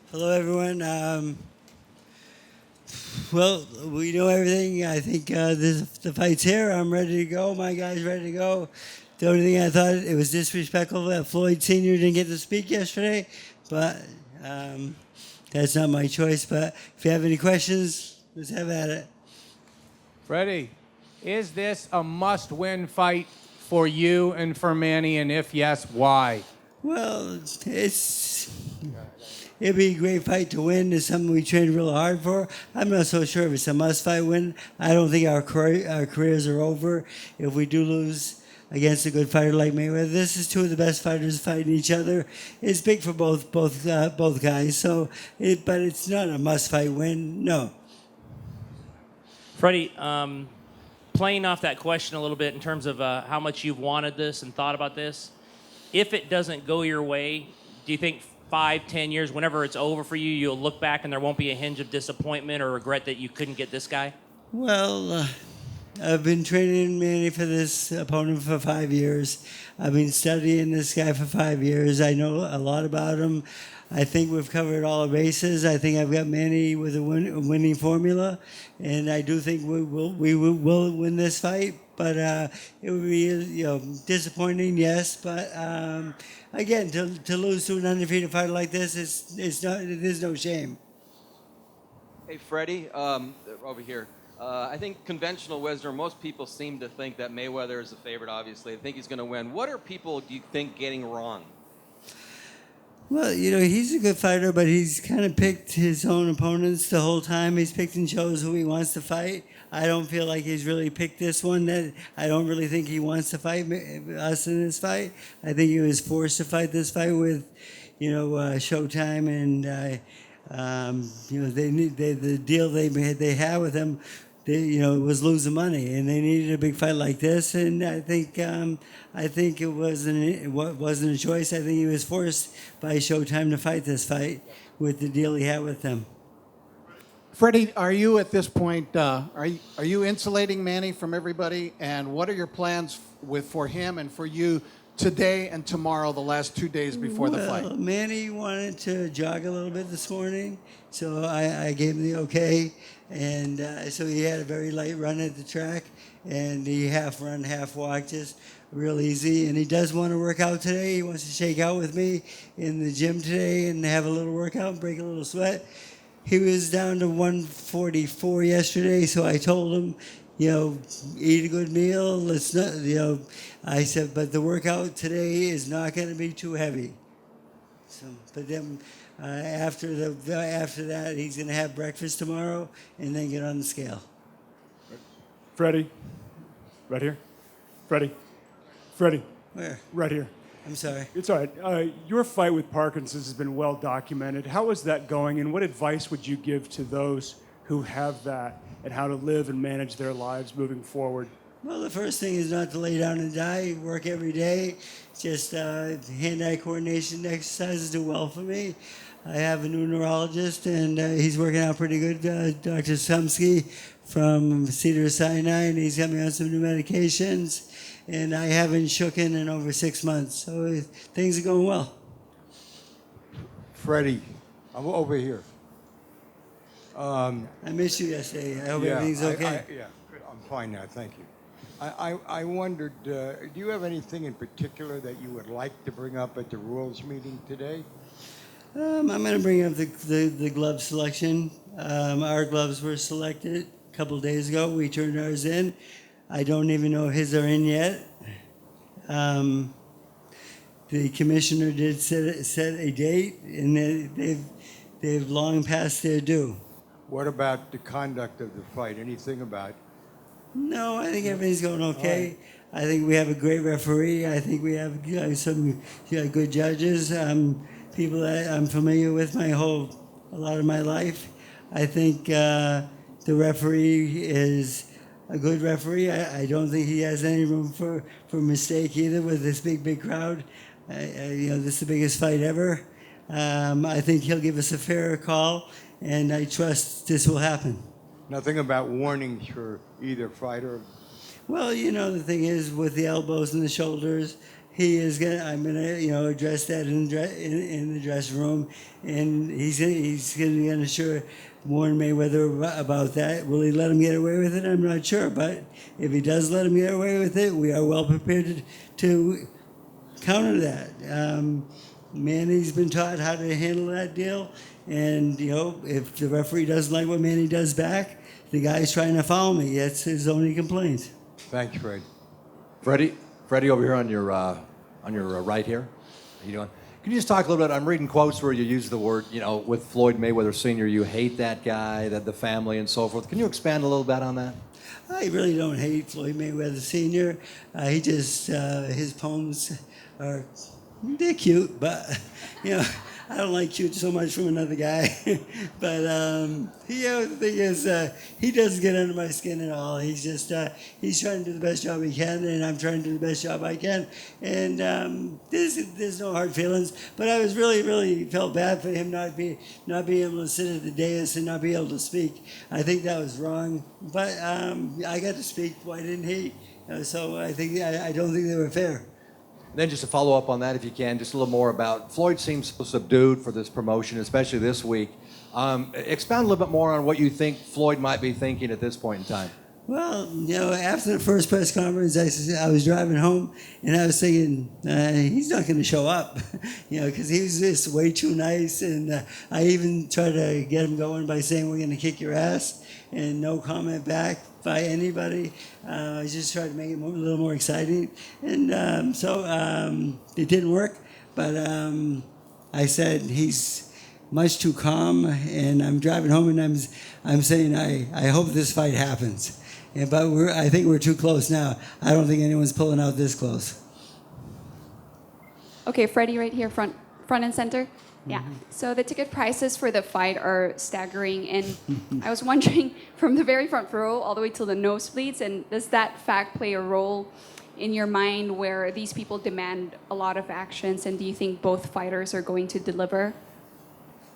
Hello, everyone. Well, we know everything. I think the fight's here. I'm ready to go. My guy's ready to go. The only thing I thought it was disrespectful that Floyd Sr. didn't get to speak yesterday, but um, that's not my choice. But if you have any questions, let's have at it. Freddie, is this a must-win fight for you and for Manny? And if yes, why? Well, it'd be a great fight to win. It's something we trained real hard for. I'm not so sure if it's a must-fight win. I don't think our careers are over if we do lose against a good fighter like Mayweather. This is two of the best fighters fighting each other. It's big for both guys. But it's not a must-fight win. No. Freddie, playing off that question a little bit in terms of how much you've wanted this and thought about this, if it doesn't go your way, do you think 5, 10 years, whenever it's over for you, you'll look back and there won't be a hinge of disappointment or regret that you couldn't get this guy? Well, I've been training Manny for this opponent for 5 years. I've been studying this guy for 5 years. I know a lot about him. I think we've covered all the bases. I think I've got Manny with a winning formula, and I do think we will win this fight. But it would be disappointing, yes. But again, to lose to an undefeated fighter like this, it's not. There's no shame. Hey, Freddie, over here. I think conventional wisdom, most people seem to think that Mayweather is the favorite, obviously. They think he's going to win. What are people, do you think, getting wrong? Well, he's a good fighter, but he's kind of picked his own opponents the whole time. He's picked and chose who he wants to fight. I don't feel like he's really picked this one. That I don't really think he wants to fight us in this fight. I think he was forced to fight this fight with, Showtime and, the deal they had with him. Was losing money, and they needed a big fight like this. And I think it wasn't a choice. I think he was forced by Showtime to fight this fight with the deal he had with them. Freddie, are you at this point, are you insulating Manny from everybody? And what are your plans for him and for you today and tomorrow, the last 2 days before the fight? Manny wanted to jog a little bit this morning, so I gave him the okay. And so he had a very light run at the track, and he half run, half walk, just real easy. And he does want to work out today. He wants to shake out with me in the gym today and have a little workout, break a little sweat. He was down to 144 yesterday, so I told him, eat a good meal. Let's not, I said, but the workout today is not going to be too heavy. So, but then after that, he's going to have breakfast tomorrow and then get on the scale. Freddie, right here. Freddie, Where? right here. I'm sorry. It's all right. Your fight with Parkinson's has been well documented. How is that going, and what advice would you give to those who have that and how to live and manage their lives moving forward? Well, the first thing is not to lay down and die. Work every day. Just hand-eye coordination exercises do well for me. I have a new neurologist, and he's working out pretty good. Dr. Sumsky from Cedars-Sinai, and he's got me on some new medications. And I haven't shooken in over 6 months, so things are going well. Freddie, I'm over here. I missed you yesterday. I hope everything's okay. I'm fine now, thank you. I wondered, do you have anything in particular that you would like to bring up at the rules meeting today? I'm going to bring up the glove selection. Our gloves were selected a couple days ago. We turned ours in. I don't even know if his are in yet. The commissioner did set a date, and they've long passed their due. What about the conduct of the fight? Anything about? No, I think everything's going okay. I think we have a great referee. I think we have some good judges, people that I'm familiar with a lot of my life. I think the referee is a good referee. I don't think he has any room for mistake either with this big crowd. This is the biggest fight ever. I think he'll give us a fair call, and I trust this will happen. Nothing about warnings for either fighter? Well, the thing is, with the elbows and the shoulders, I'm gonna address that in the dressing room, and he's gonna assure warn Mayweather about that. Will he let him get away with it? I'm not sure, but if he does let him get away with it, we are well prepared to counter that. Manny's been taught how to handle that deal, and if the referee doesn't like what Manny does back, the guy's trying to foul me. That's his only complaint. Thank you, Freddie. Freddie, over here on your right here. How you doing? Can you just talk a little bit? I'm reading quotes where you use the word, with Floyd Mayweather Sr., you hate that guy, that the family, and so forth. Can you expand a little bit on that? I really don't hate Floyd Mayweather Sr. He just his poems they're cute, but I don't like cute so much from another guy. But the thing is, he doesn't get under my skin at all. He's just he's trying to do the best job he can, and I'm trying to do the best job I can. And there's no hard feelings. But I was really felt bad for him not being able to sit at the dais and not be able to speak. I think that was wrong. But I got to speak. Why didn't he? So I don't think they were fair. Then just to follow up on that, if you can, just a little more about Floyd seems so subdued for this promotion, especially this week. Expound a little bit more on what you think Floyd might be thinking at this point in time. Well, after the first press conference, I was driving home, and I was thinking, he's not going to show up, because he was just way too nice. And I even tried to get him going by saying, we're going to kick your ass, and no comment back by anybody. I just tried to make it a little more exciting. And so it didn't work, but I said, he's much too calm, and I'm driving home, and I'm saying, I hope this fight happens. But I think we're too close now. I don't think anyone's pulling out this close. Okay, Freddie, right here, front and center. Yeah. So the ticket prices for the fight are staggering, and I was wondering, from the very front row all the way to the nosebleeds, and does that fact play a role in your mind where these people demand a lot of actions, and do you think both fighters are going to deliver?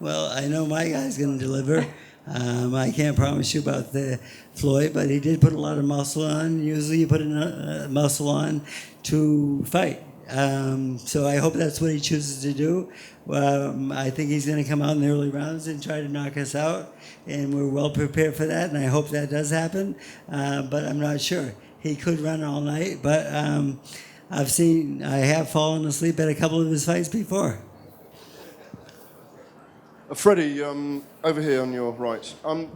Well, I know my guy's going to deliver. I can't promise you about the Floyd, but he did put a lot of muscle on. Usually you put muscle on to fight. So I hope that's what he chooses to do. I think he's going to come out in the early rounds and try to knock us out, and we're well prepared for that, and I hope that does happen, but I'm not sure. He could run all night, but I have fallen asleep at a couple of his fights before. Freddie, over here on your right. How many?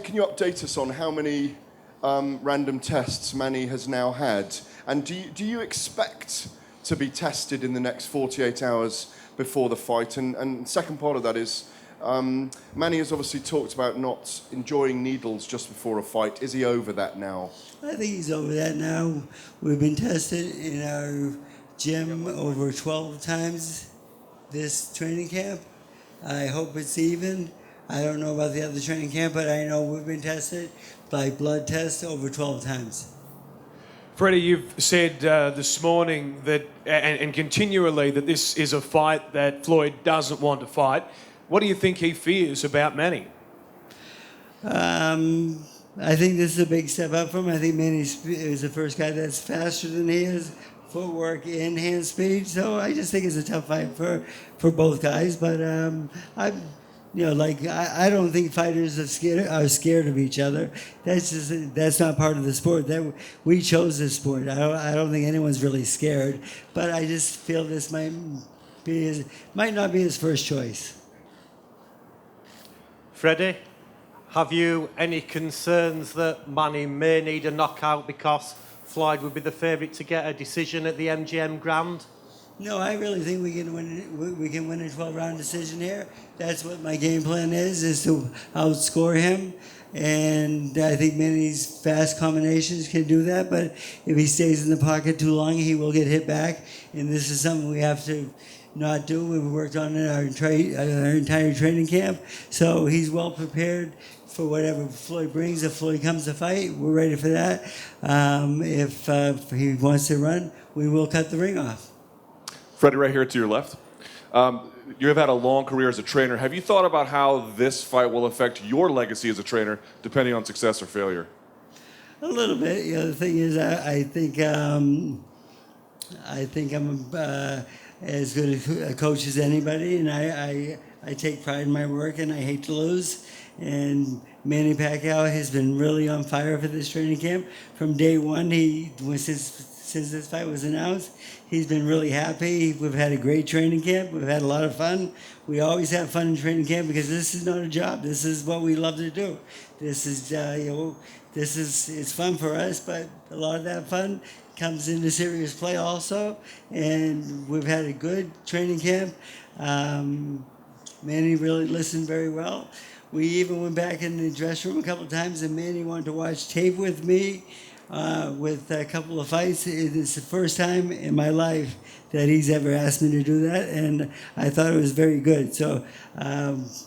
Can you update us on how many random tests Manny has now had? And do you expect to be tested in the next 48 hours before the fight? And second part of that is, Manny has obviously talked about not enjoying needles just before a fight. Is he over that now? I think he's over that now. We've been tested in our gym over 12 times this training camp. I hope it's even. I don't know about the other training camp, but I know we've been tested by blood tests over 12 times. Freddie, you've said this morning that, and continually, that this is a fight that Floyd doesn't want to fight. What do you think he fears about Manny? I think this is a big step up for him. I think Manny is the first guy that's faster than he is, footwork and hand speed. So I just think it's a tough fight for both guys. But I don't think fighters are scared of each other. That's not part of the sport. That we chose this sport. I don't think anyone's really scared. But I just feel this might not be his first choice. Freddie, have you any concerns that Manny may need a knockout because Floyd would be the favourite to get a decision at the MGM Grand? No, I really think we can win a 12-round decision here. That's what my game plan is to outscore him. And I think Manny's fast combinations can do that. But if he stays in the pocket too long, he will get hit back. And this is something we have to not do. We've worked on it our entire training camp. So he's well prepared for whatever Floyd brings. If Floyd comes to fight, we're ready for that. If he wants to run, we will cut the ring off. Freddie, right here to your left. You have had a long career as a trainer. Have you thought about how this fight will affect your legacy as a trainer, depending on success or failure? A little bit. The thing is, I think, like I said, I don't think fighters are scared of each other. That's just part of the sport. I think I think I'm as good a coach as anybody, and I take pride in my work, and I hate to lose. And Manny Pacquiao has been really on fire for this training camp. From day one, since this fight was announced, he's been really happy. We've had a great training camp. We've had a lot of fun. We always have fun in training camp because this is not a job. This is what we love to do. This is, it's fun for us, but a lot of that fun comes into serious play also. And we've had a good training camp. Manny really listened very well. We even went back in the dressing room a couple of times, and Manny wanted to watch tape with me with a couple of fights. It's the first time in my life that he's ever asked me to do that, and I thought it was very good. So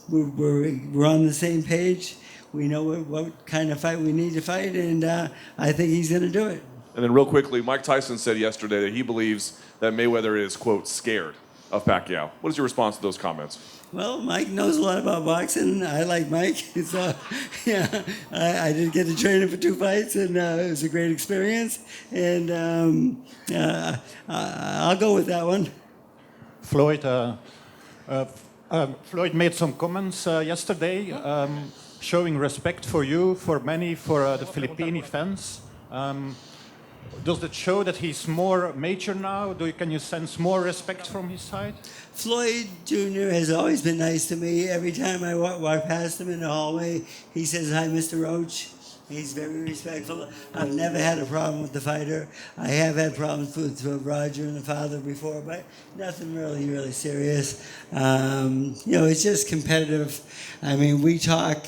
we're on the same page. We know what kind of fight we need to fight, and I think he's going to do it. And then real quickly, Mike Tyson said yesterday that he believes that Mayweather is, quote, scared of Pacquiao. What is your response to those comments? Well, Mike knows a lot about boxing. I like Mike. So, yeah, I did get to train him for 2 fights, and it was a great experience. And I'll go with that one. Floyd, Floyd made some comments yesterday showing respect for you, for Manny, for the Filipino fans. Does that show that he's more mature now? Can you sense more respect from his side? Floyd Jr. has always been nice to me. Every time I walk past him in the hallway, he says, "Hi, Mr. Roach." He's very respectful. I've never had a problem with the fighter. I have had problems with Roger and the father before, but nothing really serious. It's just competitive. I mean, we talk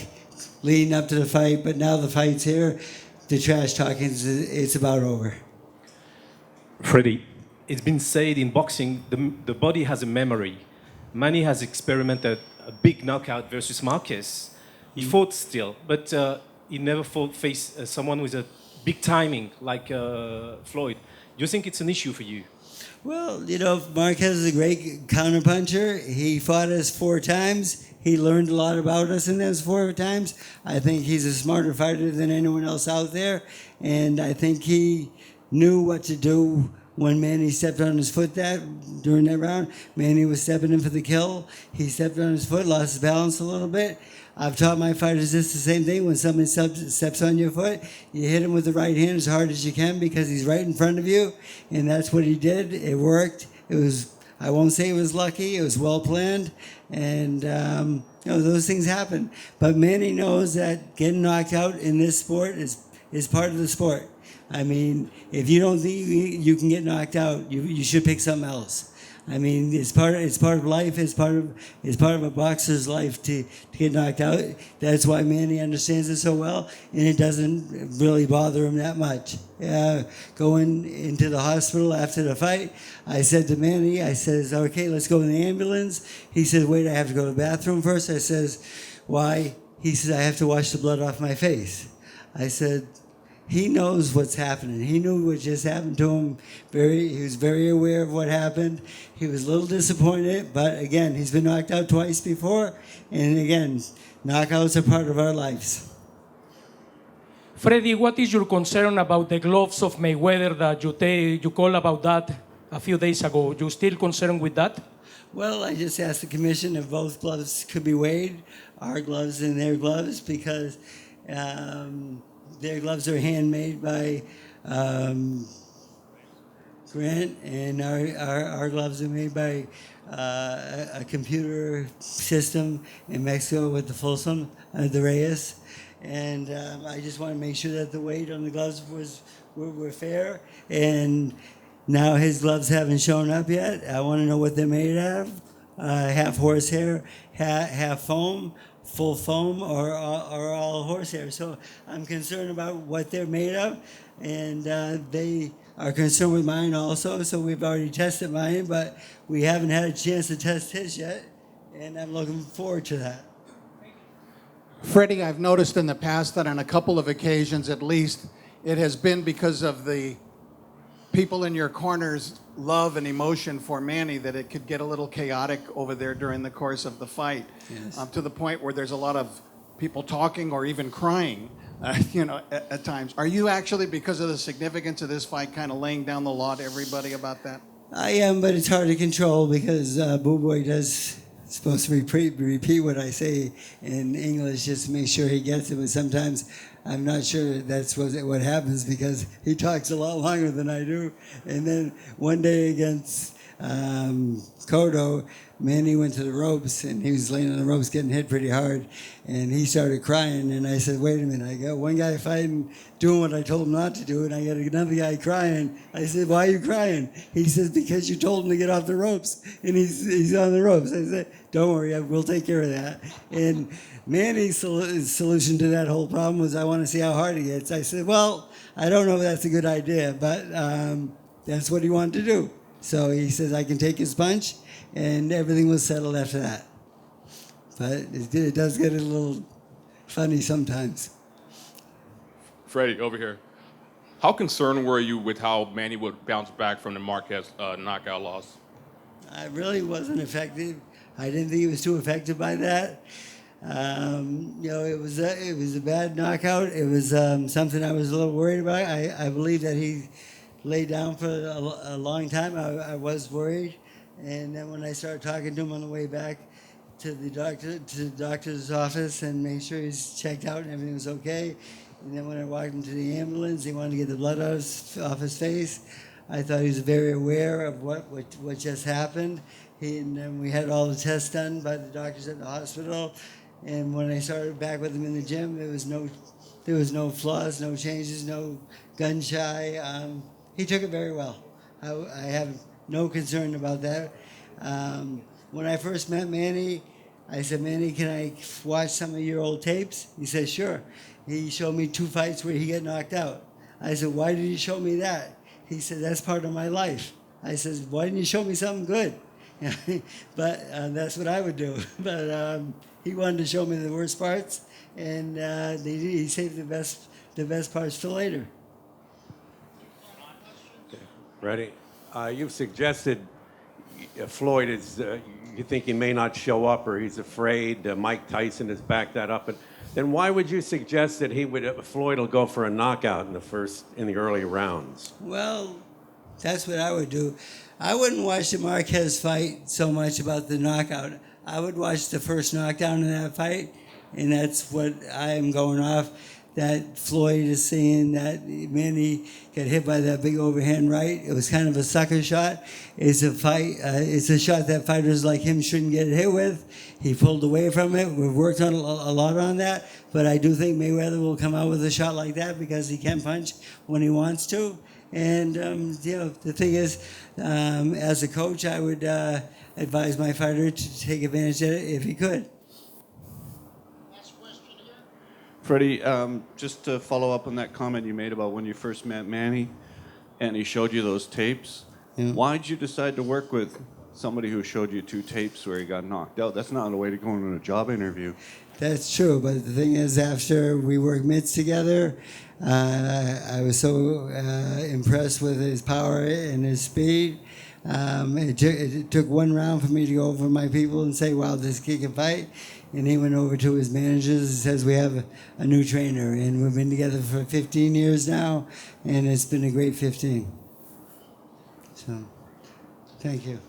leading up to the fight, but now the fight's here. The trash talking, it's about over. Freddie, it's been said in boxing, the body has a memory. Manny has experimented a big knockout versus Marquez. He fought still, but he never faced someone with a big timing like Floyd. Do you think it's an issue for you? Well, Marquez is a great counterpuncher. He fought us 4 times. He learned a lot about us in those 4 times. I think he's a smarter fighter than anyone else out there. And I think he knew what to do when Manny stepped on his foot during that round. Manny was stepping in for the kill. He stepped on his foot, lost his balance a little bit. I've taught my fighters this the same thing. When somebody steps on your foot, you hit him with the right hand as hard as you can because he's right in front of you. And that's what he did. It worked. I won't say it was lucky. It was well planned. And, those things happen. But Manny knows that getting knocked out in this sport is part of the sport. I mean, if you don't think you can get knocked out, you should pick something else. I mean, it's part of life. It's part of a boxer's life to get knocked out. That's why Manny understands it so well, and it doesn't really bother him that much. Going into the hospital after the fight, I said to Manny, I says, "Okay, let's go in the ambulance." He said, "Wait, I have to go to the bathroom first." I says, "Why?" He says, "I have to wash the blood off my face." I said, he knows what's happening. He knew what just happened to him. He was very aware of what happened. He was a little disappointed, but again, he's been knocked out twice before, and again, knockouts are part of our lives. Freddie, what is your concern about the gloves of Mayweather that you called about that a few days ago? You still concerned with that? Well, I just asked the commission if both gloves could be weighed, our gloves and their gloves, because their gloves are handmade by Grant, and our gloves are made by a computer system in Mexico with the Folsom, the Reyes. And I just want to make sure that the weight on the gloves were fair. And now his gloves haven't shown up yet. I want to know what they're made out of. Half horsehair, half foam, full foam, or all horsehair. So I'm concerned about what they're made of, and they are concerned with mine also. So we've already tested mine, but we haven't had a chance to test his yet, and I'm looking forward to that. Freddie, I've noticed in the past that on a couple of occasions at least, it has been because of the people in your corner's love and emotion for Manny that it could get a little chaotic over there during the course of the fight. Yes. To the point where there's a lot of people talking or even crying, at times. Are you actually, because of the significance of this fight, kind of laying down the law to everybody about that? I am, but it's hard to control because Boo Boy does supposed to repeat what I say in English just to make sure he gets it. But sometimes I'm not sure that's what happens because he talks a lot longer than I do. And then one day against Cotto, Manny went to the ropes and he was laying on the ropes getting hit pretty hard. And he started crying. And I said, wait a minute, I got one guy fighting, doing what I told him not to do, and I got another guy crying. I said, why are you crying? He says, because you told him to get off the ropes. And he's on the ropes. I said, don't worry, we'll take care of that. And Manny's solution to that whole problem was, I want to see how hard he gets. I said, well, I don't know if that's a good idea, but that's what he wanted to do. So he says, I can take his punch, and everything was settled after that. But it does get a little funny sometimes. Freddie, over here. How concerned were you with how Manny would bounce back from the Marquez knockout loss? I really wasn't affected. I didn't think he was too affected by that. It was a bad knockout. It was something I was a little worried about. I believe that he laid down for a long time. I was worried, and then when I started talking to him on the way back to the doctor's office and made sure he's checked out and everything was okay. And then when I walked into the ambulance, he wanted to get the blood off his face. I thought he was very aware of what just happened. And then we had all the tests done by the doctors at the hospital. And when I started back with him in the gym, there was no flaws, no changes, no gun shy. He took it very well. I have no concern about that. When I first met Manny, I said, Manny, can I watch some of your old tapes? He said, sure. He showed me 2 fights where he got knocked out. I said, why did you show me that? He said, that's part of my life. I said, why didn't you show me something good? But that's what I would do. But he wanted to show me the worst parts, and he saved the best parts for later. Freddie, you've suggested Floyd is, you think he may not show up or he's afraid. Mike Tyson has backed that up. And then why would you suggest that Floyd will go for a knockout in the early rounds? Well, that's what I would do. I wouldn't watch the Marquez fight so much about the knockout. I would watch the first knockdown in that fight, and that's what I am going off. That Floyd is saying that Manny got hit by that big overhand right. It was kind of a sucker shot. It's a fight. It's a shot that fighters like him shouldn't get hit with. He pulled away from it. We've worked on a lot on that. But I do think Mayweather will come out with a shot like that because he can punch when he wants to. And the thing is, as a coach, I would advise my fighter to take advantage of it if he could. Freddie, just to follow up on that comment you made about when you first met Manny and he showed you those tapes, why did you decide to work with somebody who showed you 2 tapes where he got knocked out? That's not a way to go into a job interview. That's true, but the thing is, after we worked mitts together, I was so impressed with his power and his speed. It took 1 round for me to go over my people and say, wow, this kid can fight. And he went over to his managers and says, we have a new trainer. And we've been together for 15 years now, and it's been a great 15. So, thank you.